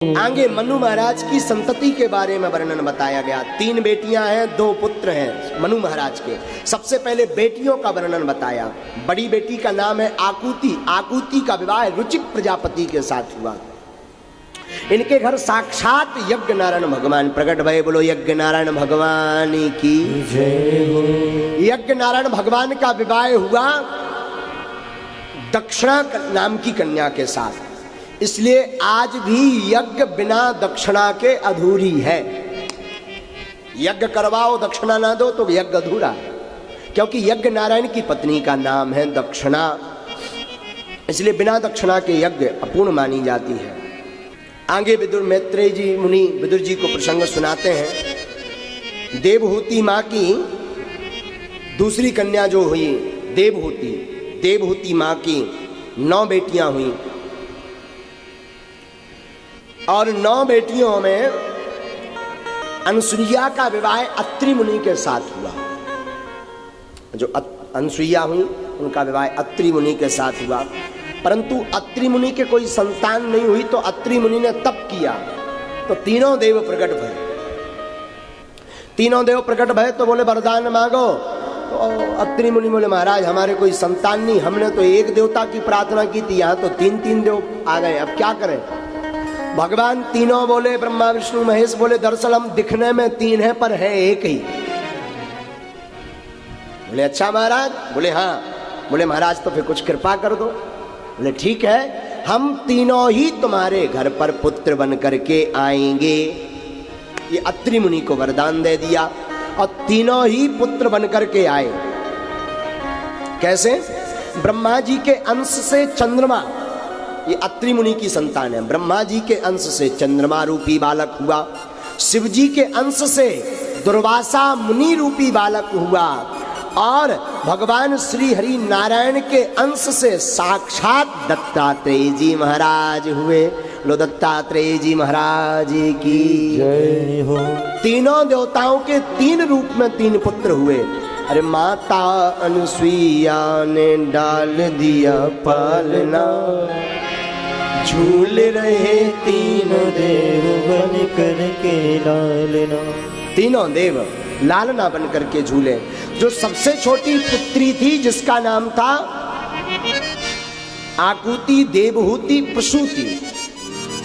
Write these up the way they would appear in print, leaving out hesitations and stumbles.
आगे मनु महाराज की संतति के बारे में वर्णन बताया गया। 3 बेटियां हैं, 2 पुत्र हैं मनु महाराज के। सबसे पहले बेटियों का वर्णन बताया। बड़ी बेटी का नाम है आकुति। आकुति का विवाह रुचिक प्रजापति के साथ हुआ। इनके घर साक्षात यज्ञ नारायण भगवान प्रकट भये। बोलो यज्ञ नारायण भगवान की जय हो। यज्ञ नारायण भगवान का विवाह हुआ दक्षिणा नाम की कन्या के साथ। इसलिए आज भी यज्ञ बिना दक्षिणा के अधूरी है। यज्ञ करवाओ दक्षिणा ना दो तो यज्ञ अधूरा, क्योंकि यज्ञ नारायण की पत्नी का नाम है दक्षिणा। इसलिए बिना दक्षिणा के यज्ञ अपूर्ण मानी जाती है। आगे विदुर मैत्रेय जी मुनि विदुर जी को प्रसंग सुनाते हैं। देवहूति माँ की दूसरी कन्या जो हुई देवहूति, देवहूति माँ की 9 बेटियां हुई और 9 बेटियों में अनसुईया का विवाह अत्रि मुनि के साथ हुआ। जो अनसुईया हुई उनका विवाह अत्रि मुनि के साथ हुआ, परंतु अत्रि मुनि के कोई संतान नहीं हुई तो अत्रि मुनि ने तप किया तो तीनों देव प्रकट भये। तीनों देव प्रकट भये तो बोले वरदान मांगो। तो अत्रि मुनि बोले महाराज हमारे कोई संतान नहीं, हमने तो एक देवता की प्रार्थना की थी, यहाँ तो 3 देव आ गए, अब क्या करें। भगवान तीनों बोले, ब्रह्मा विष्णु महेश बोले दरअसल हम दिखने में 3 हैं पर है एक ही। बोले अच्छा महाराज। बोले हाँ। बोले महाराज तो फिर कुछ कृपा कर दो। बोले ठीक है, हम तीनों ही तुम्हारे घर पर पुत्र बन करके आएंगे। ये अत्रि मुनि को वरदान दे दिया और तीनों ही पुत्र बन करके आए। कैसे? ब्रह्मा जी के अंश से चंद्रमा, ये अत्रि मुनि की संतान है। ब्रह्मा जी के अंश से चंद्रमा रूपी बालक हुआ, शिव जी के अंश से दुर्वासा मुनि रूपी बालक हुआ और भगवान श्री हरि नारायण के अंश से साक्षात दत्तात्रेय जी महाराज हुए। लो दत्तात्रेय जी महाराज की जय हो। तीनों देवताओं के 3 रूप में 3 पुत्र हुए। अरे माता अनुसुईया ने डाल दिया पालना, झूल रहे तीनों देव बन करके लालना। तीनों देव लालना बन करके झूले। जो सबसे छोटी पुत्री थी जिसका नाम था आकुति, देवहूति, प्रसूति।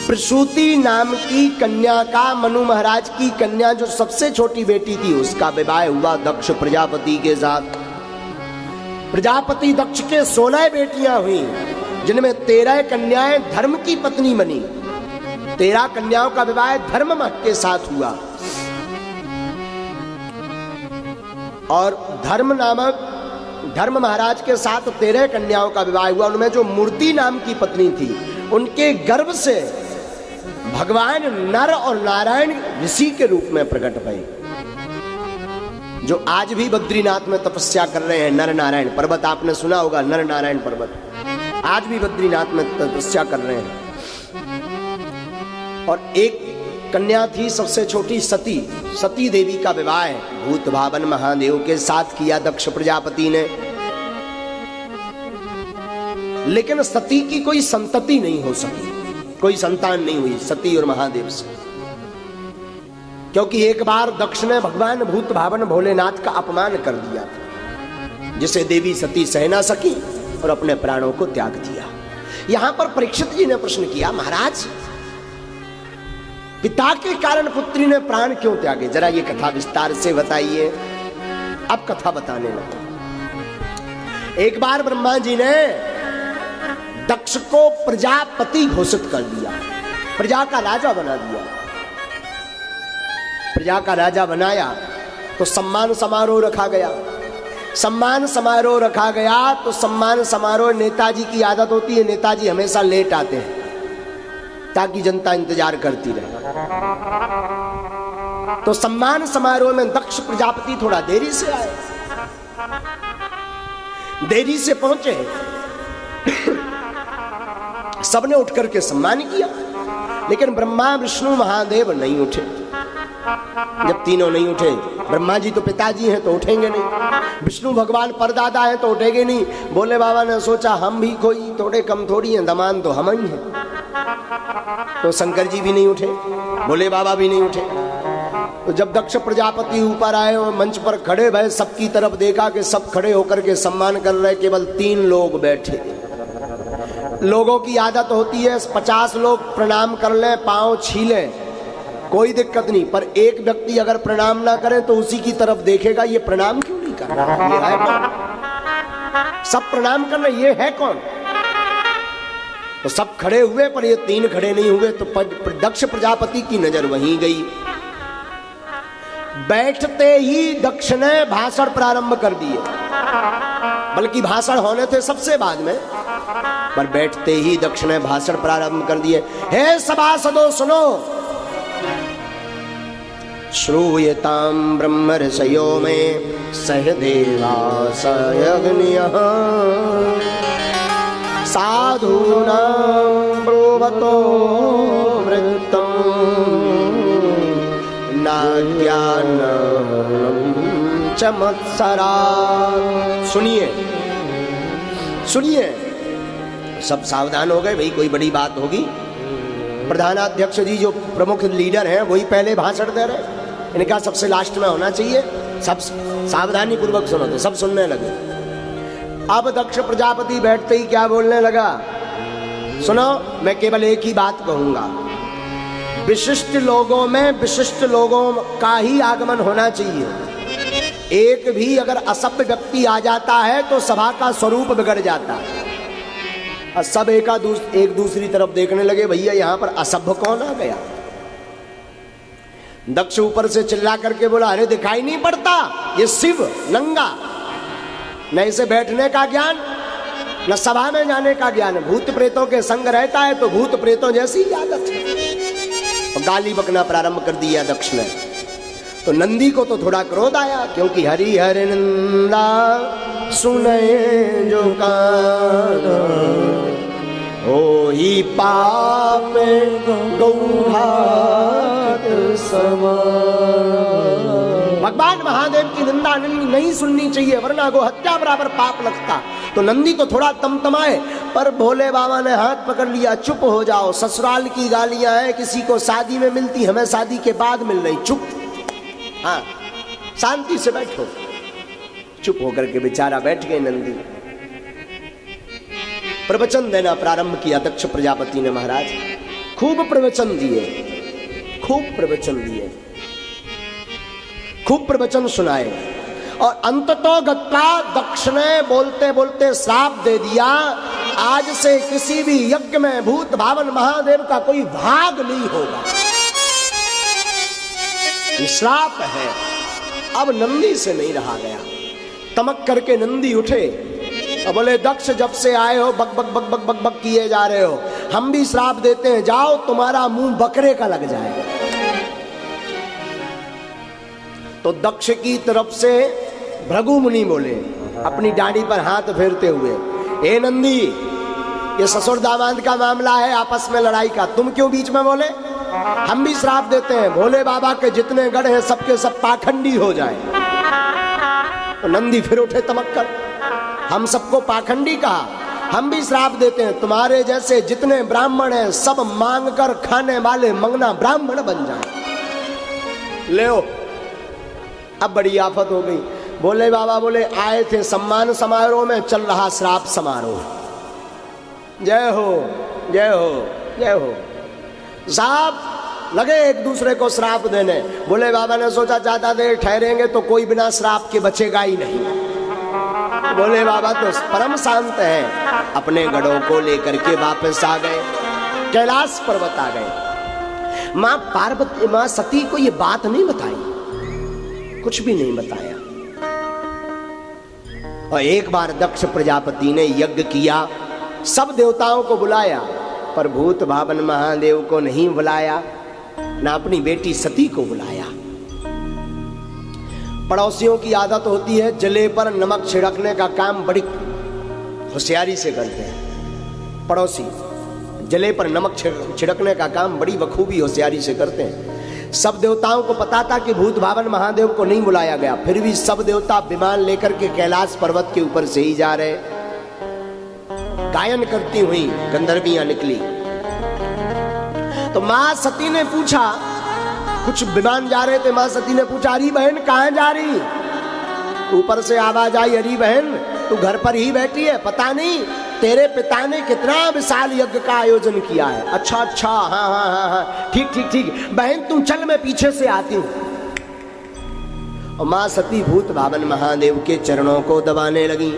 प्रसूति नाम की कन्या का, मनु महाराज की कन्या जो सबसे छोटी बेटी थी, उसका विवाह हुआ दक्ष प्रजापति के साथ। प्रजापति दक्ष के 16 बेटियां हुई, जिनमें 13 कन्याएं धर्म की पत्नी बनी। 13 कन्याओं का विवाह धर्म के साथ हुआ और धर्म महाराज के साथ 13 कन्याओं का विवाह हुआ। उनमें जो मूर्ति नाम की पत्नी थी, उनके गर्भ से भगवान नर और नारायण ऋषि के रूप में प्रकट भये, जो आज भी बद्रीनाथ में तपस्या कर रहे हैं। नर नारायण पर्वत आपने सुना होगा, नर नारायण पर्वत आज भी बद्रीनाथ में तपस्या कर रहे हैं। और एक कन्या थी सबसे छोटी सती। सती देवी का विवाह भूत भावन महादेव के साथ किया दक्ष प्रजापति ने, लेकिन सती की कोई संतति नहीं हो सकी, कोई संतान नहीं हुई सती और महादेव से, क्योंकि एक बार दक्ष ने भगवान भूत भावन भोलेनाथ का अपमान कर दिया था, जिसे देवी सती सह ना सकी और अपने प्राणों को त्याग दिया। यहां पर परीक्षित जी ने प्रश्न किया, महाराज पिता के कारण पुत्री ने प्राण क्यों त्यागे, जरा ये कथा विस्तार से बताइए। अब कथा बताने लगे। एक बार ब्रह्मा जी ने दक्ष को प्रजापति घोषित कर दिया, प्रजा का राजा बना दिया। प्रजा का राजा बनाया तो सम्मान समारोह रखा गया। सम्मान समारोह रखा गया तो सम्मान समारोह, नेताजी की आदत होती है, नेताजी हमेशा लेट आते हैं ताकि जनता इंतजार करती रहे। तो सम्मान समारोह में दक्ष प्रजापति थोड़ा देरी से आए, देरी से पहुंचे। सबने उठ करके सम्मान किया, लेकिन ब्रह्मा विष्णु महादेव नहीं उठे। जब तीनों नहीं उठे, ब्रह्मा जी तो पिताजी हैं तो उठेंगे नहीं, विष्णु भगवान परदादा हैं तो उठेंगे नहीं। भोले बाबा ने सोचा हम भी कोई थोड़े कम थोड़ी हैं, दमान तो हम ही हैं। तो शंकर जी भी नहीं उठे, भोले बाबा भी नहीं उठे। तो जब दक्ष प्रजापति ऊपर आए और मंच पर खड़े भय, सबकी तरफ देखा कि सब खड़े होकर के सम्मान कर रहे, केवल 3 लोग बैठे। लोगों की आदत होती है 50 लोग प्रणाम कर लें, पांव छीलें, कोई दिक्कत नहीं, पर एक व्यक्ति अगर प्रणाम ना करे तो उसी की तरफ देखेगा, ये प्रणाम क्यों नहीं कर रहा, ये है कौन? सब प्रणाम कर रहे, ये है कौन? तो सब खड़े हुए पर ये 3 खड़े नहीं हुए। तो दक्ष प्रजापति की नजर वहीं गई। बैठते ही दक्ष ने भाषण प्रारंभ कर दिए, बल्कि भाषण होने थे सबसे बाद में, पर बैठते ही दक्ष ने भाषण प्रारंभ कर दिए। हे सभासदों सुनो, श्रूयतां ब्रह्म ऋषयो में सहदेवा सयग्नियः साधूनां ब्रुवतो वृत्तं नाज्ञानं चमत्सरा। सुनिए सुनिए, सब सावधान हो गए, भाई कोई बड़ी बात होगी। प्रधानाध्यक्ष जी जो प्रमुख लीडर हैं वही पहले भाषण दे रहे, इनका सबसे लास्ट में होना चाहिए। सब सावधानी पूर्वक सुनो, तो सब सुनने लगे। अब दक्ष प्रजापति बैठते ही क्या बोलने लगा, सुनो, मैं केवल एक ही बात कहूंगा, विशिष्ट लोगों में विशिष्ट लोगों का ही आगमन होना चाहिए। एक भी अगर असभ्य व्यक्ति आ जाता है तो सभा का स्वरूप बिगड़ जाता है। और सब एक दूसरी तरफ देखने लगे, भैया यहां पर असभ्य कौन आ गया? दक्ष ऊपर से चिल्ला करके बोला, अरे दिखाई नहीं पड़ता, ये शिव नंगा, न इसे बैठने का ज्ञान न सभा में जाने का ज्ञान, भूत प्रेतों के संग रहता है तो भूत प्रेतों जैसी ही आदत है। और गाली बकना प्रारंभ कर दिया दक्ष ने। तो नंदी को तो थोड़ा क्रोध आया, क्योंकि हरि हरि नंदा सुने जो कान हो ही पाप गौघात समान। भगवान महादेव की निंदा नहीं सुननी चाहिए, वरना गो हत्या बराबर पाप लगता। तो नंदी तो थोड़ा तमतमाए, पर भोले बाबा ने हाथ पकड़ लिया, चुप हो जाओ, ससुराल की गालियां हैं, किसी को शादी में मिलती, हमें शादी के बाद मिल रही, चुप, हाँ शांति से बैठो। चुप होकर के बेचारा बैठ गए नंदी। प्रवचन देना प्रारंभ किया दक्ष प्रजापति ने। महाराज खूब प्रवचन दिए, खूब प्रवचन दिए, खूब प्रवचन सुनाए। और अंततः गत्वा दक्ष ने बोलते बोलते श्राप दे दिया, आज से किसी भी यज्ञ में भूत भावन महादेव का कोई भाग नहीं होगा। ये श्राप है। अब नंदी से नहीं रहा गया, तमक करके नंदी उठे और बोले, दक्ष जब से आए हो बक बक बक बक बक बक किए जा रहे हो, हम भी श्राप देते हैं, जाओ तुम्हारा मुंह बकरे का लग जाए। तो दक्ष की तरफ से भृगु मुनि बोले, अपनी दाढ़ी पर हाथ फेरते हुए, ए नंदी, ये ससुर दामाद का मामला है, आपस में लड़ाई का, तुम क्यों बीच में बोले? हम भी श्राप देते हैं, भोले बाबा के जितने गढ़ हैं सबके सब पाखंडी हो जाए। तो नंदी फिर उठे तमक कर, हम सबको पाखंडी कहा, हम भी श्राप देते हैं, तुम्हारे जैसे जितने ब्राह्मण हैं सब मांग कर खाने वाले मंगना ब्राह्मण बन जाए। ले अब बड़ी आफत हो गई। भोले बाबा बोले, आए थे सम्मान समारोह में, चल रहा श्राप समारोह। जय हो जय हो जय हो। साहब लगे एक दूसरे को श्राप देने। भोले बाबा ने सोचा ज्यादा देर ठहरेंगे तो कोई बिना श्राप के बचेगा ही नहीं। भोले बाबा तो परम शांत हैं, अपने गढ़ों को लेकर के वापस आ गए, कैलाश पर्वत आ गए। मां पार्वती, मां सती को ये बात नहीं बताई, कुछ भी नहीं बताया। और एक बार दक्ष प्रजापति ने यज्ञ किया, सब देवताओं को बुलाया, पर भूत भावन महादेव को नहीं बुलाया, ना अपनी बेटी सती को बुलाया। पड़ोसियों की आदत होती है जले पर नमक छिड़कने का काम बड़ी होशियारी से करते हैं। पड़ोसी जले पर नमक छिड़कने का काम बड़ी बखूबी होशियारी से करते हैं। सब देवताओं को पता था कि भूत भावन महादेव को नहीं बुलाया गया, फिर भी सब देवता विमान लेकर के कैलाश पर्वत के ऊपर से ही जा रहे। गायन करती हुई गंधर्वियां निकली, तो माँ सती ने पूछा, कुछ विमान जा रहे थे, माँ सती ने पूछा, अरे बहन कहाँ जा रही? ऊपर से आवाज आई, अरे बहन तू घर पर ही बैठी है, पता नहीं तेरे पिता ने कितना विशाल यज्ञ का आयोजन किया है। अच्छा अच्छा, हाँ हाँ हाँ हाँ, ठीक ठीक ठीक, बहन तू चल, मैं पीछे से आती हूँ। और माँ सती भूत भावन महादेव के चरणों को दबाने लगी।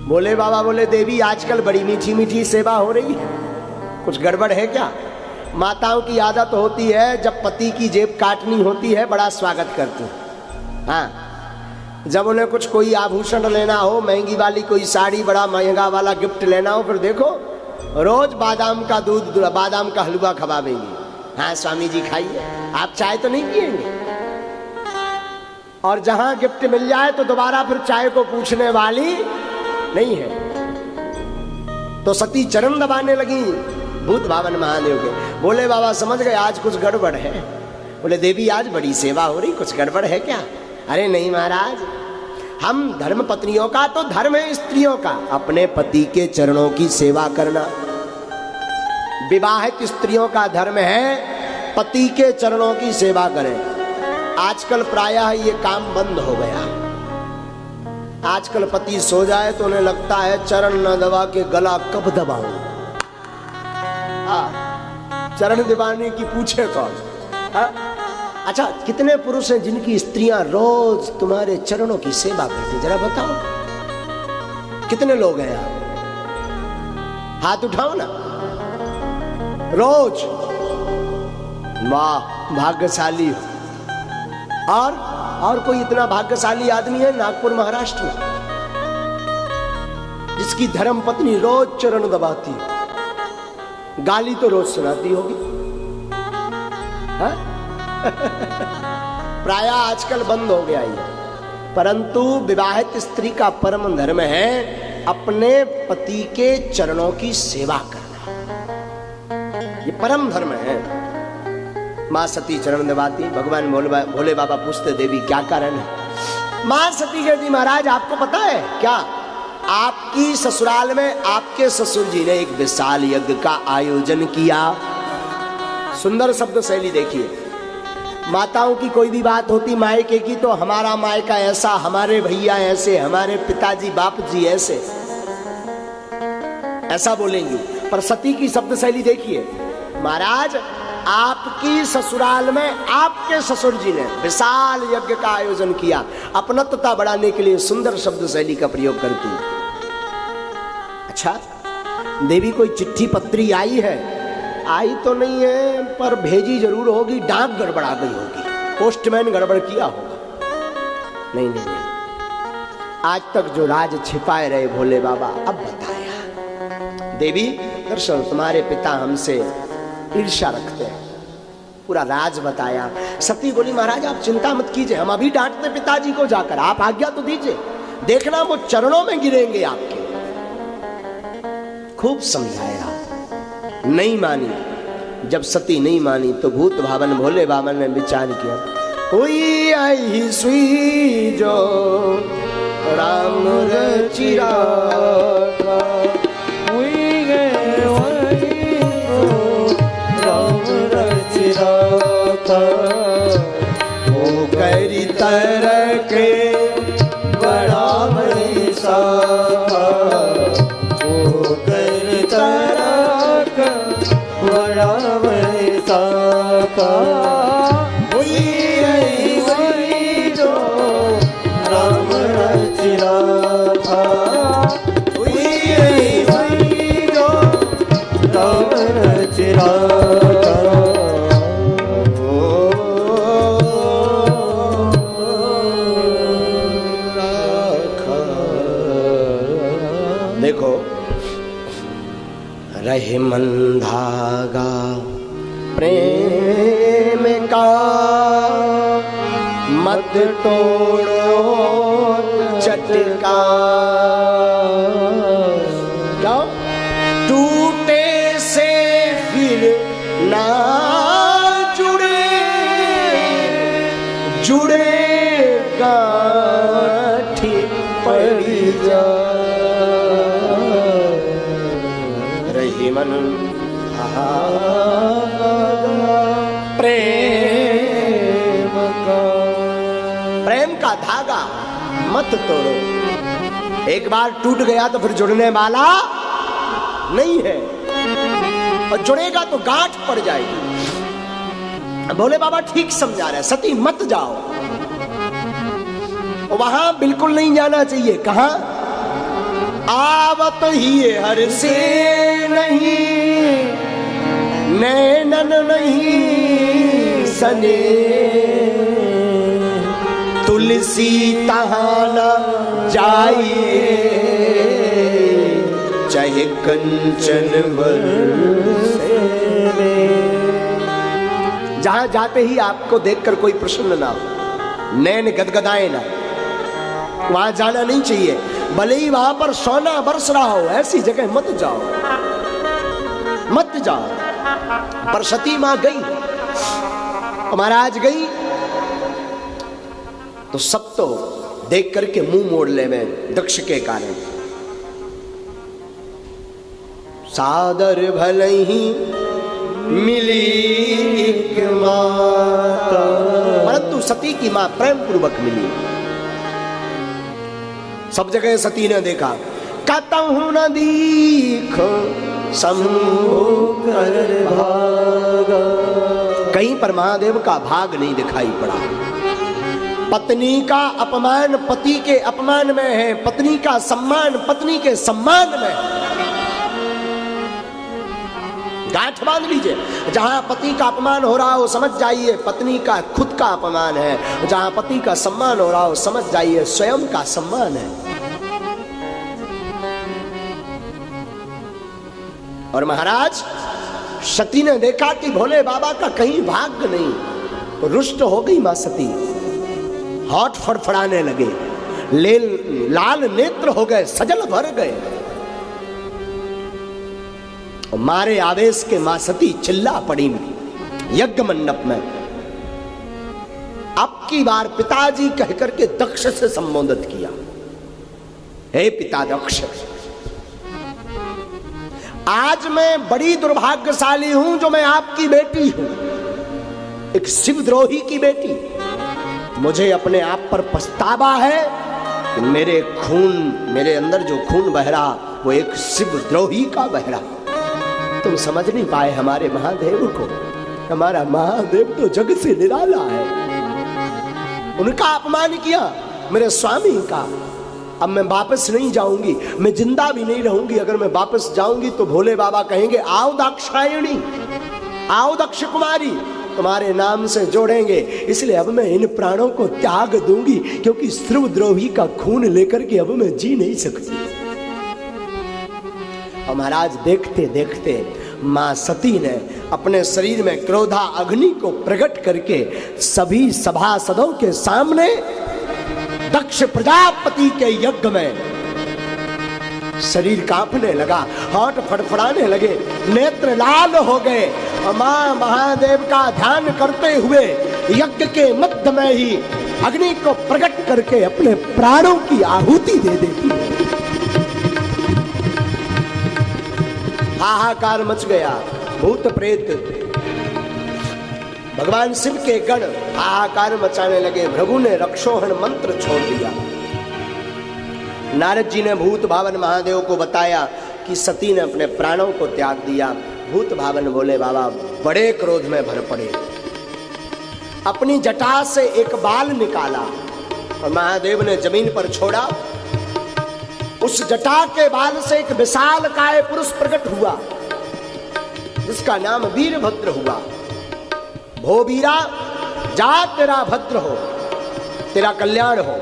बोले बाबा, बोले देवी आजकल बड़ी मीठी मीठी सेवा हो रही है, कुछ गड़बड़ है क्या? माताओं की आदत होती है जब पति की जेब काटनी होती है बड़ा स्वागत करती है। हाँ, जब उन्हें कुछ कोई आभूषण लेना हो, महंगी वाली कोई साड़ी, बड़ा महंगा वाला गिफ्ट लेना हो, फिर देखो रोज बादाम का दूध, बादाम का हलवा खवावेंगी। हाँ स्वामी जी खाइए, आप चाय तो नहीं पिएंगे। और जहां गिफ्ट मिल जाए तो दोबारा फिर चाय को पूछने वाली नहीं है। तो सती चरण दबाने लगी भूत भावन महादेव के। बोले बाबा समझ गए आज कुछ गड़बड़ है। बोले देवी आज बड़ी सेवा हो रही, कुछ गड़बड़ है क्या? अरे नहीं महाराज, हम धर्म पत्नियों का तो धर्म है स्त्रियों का अपने पति के चरणों की सेवा करना। विवाहित स्त्रियों का धर्म है पति के चरणों की सेवा करें। आजकल प्रायः ये काम बंद हो गया। आजकल पति सो जाए तो उन्हें लगता है चरण न दबा के गला कब दबाऊं। चरण दबाने की पूछे कौन? अच्छा, कितने पुरुष हैं जिनकी स्त्रियां रोज तुम्हारे चरणों की सेवा करती, जरा बताओ कितने लोग हैं आप? हाथ उठाओ ना। रोज, वाह भाग्यशाली हो। और कोई इतना भाग्यशाली आदमी है नागपुर महाराष्ट्र में जिसकी धर्म पत्नी रोज चरण दबाती, गाली तो रोज सुनाती होगी। प्रायः आजकल बंद हो गया ये, परंतु विवाहित स्त्री का परम धर्म है अपने पति के चरणों की सेवा करना। ये परम धर्म है। माँ सती चरण दबाती, भगवान भोले बाबा पूछते देवी क्या कारण है? माँ सती कहती महाराज आपको पता है क्या, आपकी ससुराल में आपके ससुर जी ने एक विशाल यज्ञ का आयोजन किया। सुंदर शब्द शैली देखिए। माताओं की कोई भी बात होती मायके की तो हमारा मायका ऐसा, हमारे भैया ऐसे, हमारे पिताजी बाप जी ऐसे, ऐसा बोलेंगी। पर सती की शब्द शैली देखिए, महाराज आपकी ससुराल में आपके ससुर जी ने विशाल यज्ञ का आयोजन किया। अपनत्वता बढ़ाने के लिए सुंदर शब्द शैली का प्रयोग करती। अच्छा देवी कोई चिट्ठी पत्री आई है? आई तो नहीं है, पर भेजी जरूर होगी, डाक गड़बड़ा गई होगी, पोस्टमैन गड़बड़ किया होगा। नहीं नहीं नहीं, आज तक जो राज छिपाए रहे भोले बाबा अब बताया। देवी दरअसल तुम्हारे पिता हमसे ईर्ष्या रखते हैं, पूरा राज बताया। सती बोली महाराज आप चिंता मत कीजिए, हम अभी डांटते पिताजी को जाकर, आप आज्ञा तो दीजिए, देखना वो चरणों में गिरेंगे आपके। खूब समझाया, नहीं मानी। जब सती नहीं मानी तो भूत भावन भोले बाबा ने विचार किया, हुई आई सुई जो राम रचिरा, हुई गए वही राम रचिरा, वो करी तरह के बड़ा भैसा, वो करी तरह बड़ा भैसा, हुई वही जो राम रचिरा था, हुई वही जो राम रचिरा था। देखो रहे मन धागा प्रेम का, मत तोड़ो चटका, क्या टूटे से फिर ना जुड़े, जुड़े गांठी पड़ी जा, रही मन मत तोड़ो। एक बार टूट गया तो फिर जुड़ने वाला नहीं है, और जुड़ेगा तो गांठ पड़ जाएगी। भोले बाबा ठीक समझा रहे, सती मत जाओ, वहां बिल्कुल नहीं जाना चाहिए। कहां? आवत ही हर से नहीं, नैनन नहीं सने, तुलसी तहाना जाइए, चाहे कंचन बरसे। जहां जाते ही आपको देखकर कोई प्रसन्न ना हो, नैन गदगदाए ना, वहां जाना नहीं चाहिए। भले ही वहां पर सोना बरस रहा हो, ऐसी जगह मत जाओ, मत जाओ। पर सती मां गई, महाराज गई तो सब तो देख करके मुंह मोड़ ले में दक्ष के कारण। सादर भले ही मिली एक माता, परंतु सती की मां प्रेम पूर्वक मिली। सब जगह सती ने देखा, कतहु न दीखो शंभु कर भागा, कहीं पर महादेव का भाग नहीं दिखाई पड़ा। पत्नी का अपमान पति के अपमान में है, पत्नी का सम्मान पत्नी के सम्मान में है। गांठ बांध लीजिए, जहां पति का अपमान हो रहा हो समझ जाइए पत्नी का खुद का अपमान है, जहां पति का सम्मान हो रहा हो समझ जाइए स्वयं का सम्मान है। और महाराज सती ने देखा कि भोले बाबा का कहीं भाग्य नहीं, तो रुष्ट हो गई मां सती, होठ फड़फड़ाने लगे, लाल नेत्र हो गए, सजल भर गए। और मारे आवेश के मां सती चिल्ला पड़ी यज्ञ मंडप में। अब की बार पिताजी कहकर के दक्ष से संबोधित किया, हे पिता दक्ष, आज मैं बड़ी दुर्भाग्यशाली हूं जो मैं आपकी बेटी हूं, एक शिवद्रोही की बेटी। मुझे अपने आप पर पछतावा है कि मेरे अंदर जो खून बह रहा वो एक शिवद्रोही का बह रहा। तुम समझ नहीं पाए हमारे महादेव को, हमारा महादेव तो जग से निराला है। उनका अपमान किया, मेरे स्वामी का। अब मैं वापस नहीं जाऊंगी, मैं जिंदा भी नहीं रहूंगी। अगर मैं वापस जाऊंगी तो भोले बाबा कहेंगे आओ दाक्षायणी, आओ दक्ष कुमारी, तुम्हारे नाम से जोड़ेंगे। इसलिए अब मैं इन प्राणों को त्याग दूंगी, क्योंकि शिवद्रोही का खून लेकर के अब मैं जी नहीं सकती। और महाराज देखते देखते मां सती ने अपने शरीर में क्रोधा अग्नि को प्रकट करके सभी सभासदों के सामने दक्ष प्रजापति के यज्ञ में शरीर कांपने लगा, होठ फड़फड़ाने लगे, नेत्र लाल हो गए। और मां महादेव का ध्यान करते हुए यज्ञ के मध्य में ही अग्नि को प्रकट करके अपने प्राणों की आहुति दे देती। हाहाकार मच गया, भूत प्रेत भगवान शिव के गण हाहाकार मचाने लगे। भृगु ने रक्षोहण मंत्र छोड़ दिया। नारद जी ने भूत भावन महादेव को बताया कि सती ने अपने प्राणों को त्याग दिया। भूत भावन बोले बाबा बड़े क्रोध में भर पड़े, अपनी जटा से एक बाल निकाला और महादेव ने जमीन पर छोड़ा। उस जटा के बाल से एक विशाल काय पुरुष प्रकट हुआ, जिसका नाम वीरभद्र हुआ। भो वीरा, जा तेरा भद्र हो, तेरा कल्याण हो,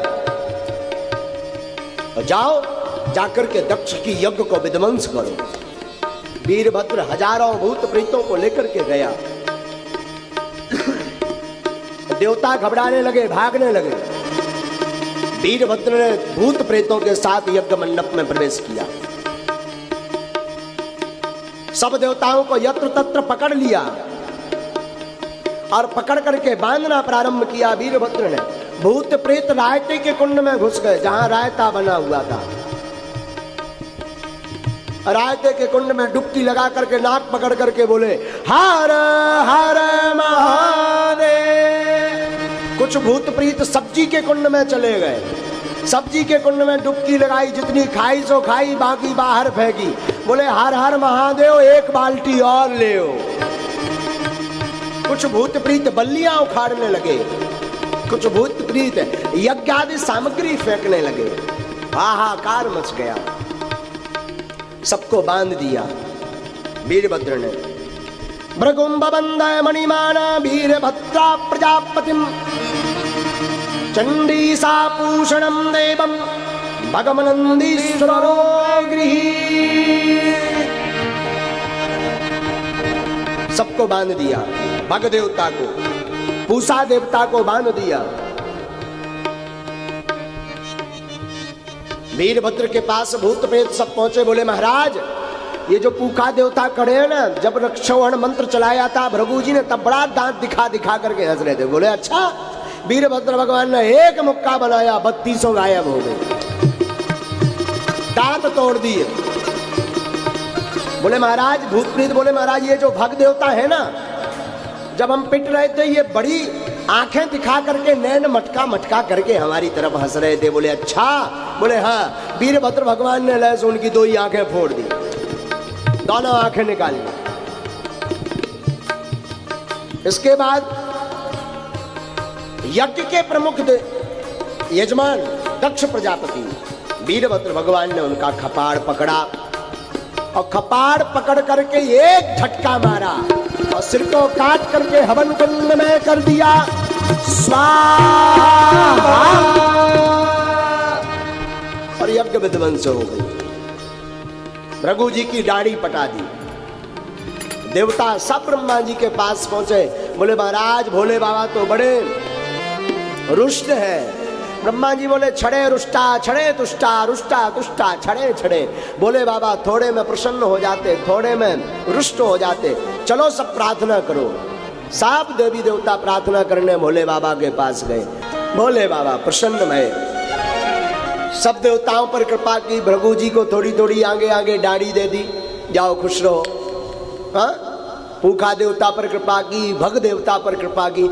और जाओ जाकर के दक्ष की यज्ञ को विध्वंस करो। वीरभद्र हजारों भूत प्रेतों को लेकर के गया। देवता घबराने लगे, भागने लगे। वीरभद्र ने भूत प्रेतों के साथ यज्ञ मंडप में प्रवेश किया। सब देवताओं को यत्र तत्र पकड़ लिया और पकड़ करके बांधना प्रारंभ किया। वीरभद्र ने भूत प्रेत रायते के कुंड में घुस गए, जहां रायता बना हुआ था। रायते के कुंड में डुबकी लगा करके नाक पकड़ करके बोले हर हर महादेव। कुछ भूत प्रेत सब्जी के कुंड में चले गए, सब्जी के कुंड में डुबकी लगाई, जितनी खाई सो खाई, बाकी बाहर फेंकी। बोले हर हर महादेव, एक बाल्टी और ले आओ। कुछ भूत प्रीत बल्लियां उखाड़ने लगे, कुछ भूत प्रीत यज्ञ आदि सामग्री फेंकने लगे। हाहाकार मच गया, सबको बांध दिया वीरभद्र ने। भृगुंभ बंदय मणिमाना वीरभद्रा प्रजापतिम चंडीसा पूषणम देवम भगमनंदीश्वरो गृहीत। सबको बांध दिया, भग देवता को, पूषा देवता को बांध दिया। वीरभद्र के पास भूत प्रेत सब पहुंचे। बोले महाराज, ये जो पूखा देवता खड़े हैं ना, जब रक्षोहण मंत्र चलाया था भृगु जी ने, तब बड़ा दांत दिखा दिखा करके हंस रहे थे। बोले अच्छा। वीरभद्र भगवान ने एक मुक्का बनाया, 32 गायब हो गए, दांत तोड़ दिए। बोले महाराज, भूत प्रेत बोले महाराज, ये जो भग देवता है ना, जब हम पिट रहे थे, ये बड़ी आंखें दिखा करके नैन मटका मटका करके हमारी तरफ हंस रहे थे। बोले अच्छा। बोले हाँ। वीरभद्र भगवान ने लय से उनकी 2 ही आंखें फोड़ दी, दोनों आंखें निकाल ली। इसके बाद यज्ञ के प्रमुख यजमान दक्ष प्रजापति वीरभद्र भगवान ने उनका खपाड़ पकड़ा और खपाड़ पकड़ करके एक झटका मारा और सिर को काट करके हवन कुंड में कर दिया स्वाहा, और यज्ञ विध्वंस हो गई। रघु जी की दाढ़ी पटा दी। देवता सब ब्रह्मा जी के पास पहुंचे। बोले महाराज, भोले बाबा तो बड़े रुष्ट है। ब्रह्मा जी बोले छड़े रुष्टा छड़े तुष्टा, रुष्टा तुष्टा छड़े छड़े। बोले बाबा थोड़े में प्रसन्न हो जाते, थोड़े में रुष्ट हो जाते। चलो सब प्रार्थना करो। सब देवी देवता प्रार्थना करने भोले बाबा के पास गए। भोले बाबा प्रसन्न भय, सब देवताओं पर कृपा की। भृगु जी को थोड़ी थोड़ी आगे आगे दाढ़ी दे दी, जाओ खुश रहो। हाँ, पूखा देवता पर कृपा की, भग देवता पर कृपा की।